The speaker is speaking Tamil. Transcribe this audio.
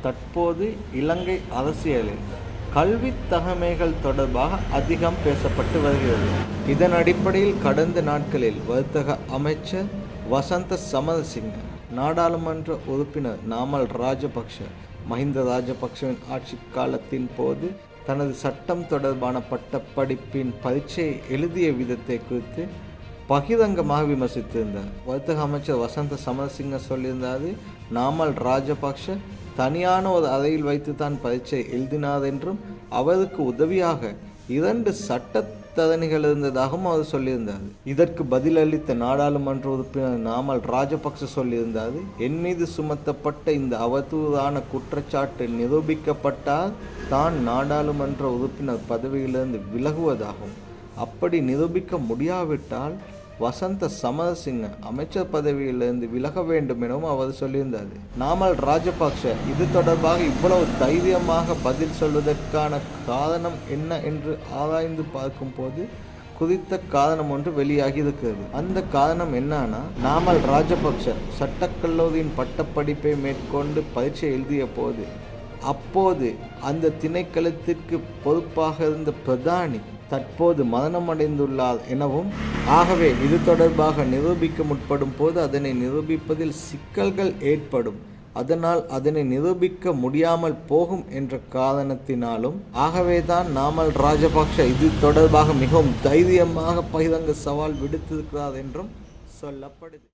தற்போது இலங்கை அரசியலில் கல்வித் தகமைகள் தொடர்பாக அதிகம் பேசப்பட்டு வருகிறது. இதன் அடிப்படையில் கடந்த நாட்களில் வர்த்தக அமைச்சர் வசந்த சமரசிங்க, நாடாளுமன்ற உறுப்பினர் நாமல் ராஜபக்ஷ மஹிந்த ராஜபக்ஷவின் ஆட்சி காலத்தின் போது தனது சட்டம் தொடர்பான பட்டப்படிப்பின் பரீட்சையை எழுதிய விதத்தை குறித்து பகிரங்கமாக விமர்சித்திருந்தார். வர்த்தக அமைச்சர் வசந்த சமரசிங்க சொல்லியிருந்தார், நாமல் ராஜபக்ஷ தனியான ஒரு அறையில் வைத்து தான் பரீட்சை எழுதினார் என்றும் அவருக்கு உதவியாக 2 சட்டத்தரணிகள் இருந்ததாகவும் அவர் சொல்லியிருந்தார். இதற்கு பதிலளித்த நாடாளுமன்ற உறுப்பினர் நாமல் ராஜபக்ஷ சொல்லியிருந்தார், என் மீது சுமத்தப்பட்ட இந்த அவதூறான குற்றச்சாட்டு நிரூபிக்கப்பட்டால் தான் நாடாளுமன்ற உறுப்பினர் பதவியிலிருந்து விலகுவதாகும். அப்படி நிரூபிக்க முடியாவிட்டால் வசந்த சமரசிங்க அமைச்சர் பதவியிலிருந்து விலக வேண்டும் எனவும் அவர் சொல்லியிருந்தார். நாமல் ராஜபக்ஷ இது தொடர்பாக இவ்வளவு தைரியமாக பதில் சொல்வதற்கான காரணம் என்ன என்று ஆராய்ந்து பார்க்கும் போது குறித்த காரணம் ஒன்று வெளியாகி இருக்கிறது. அந்த காரணம் என்னன்னா, நாமல் ராஜபக்ஷ சட்டக்கல்லூரியின் பட்டப்படிப்பை மேற்கொண்டு பரீட்சை எழுதிய போது அப்போது அந்த திணைக்களத்திற்கு பொறுப்பாக இருந்த பிரதானி தற்போது மரணமடைந்துள்ளார் எனவும், ஆகவே இது தொடர்பாக நிரூபிக்க முற்படும் போது அதனை நிரூபிப்பதில் சிக்கல்கள் ஏற்படும், அதனால் அதனை நிரூபிக்க முடியாமல் போகும் என்ற காரணத்தினாலும் ஆகவேதான் நாமல் ராஜபக்ஷ இது தொடர்பாக மிகவும் தைரியமாக பகிரங்க சவால் விடுத்திருக்கிறார் என்றும் சொல்லப்படுது.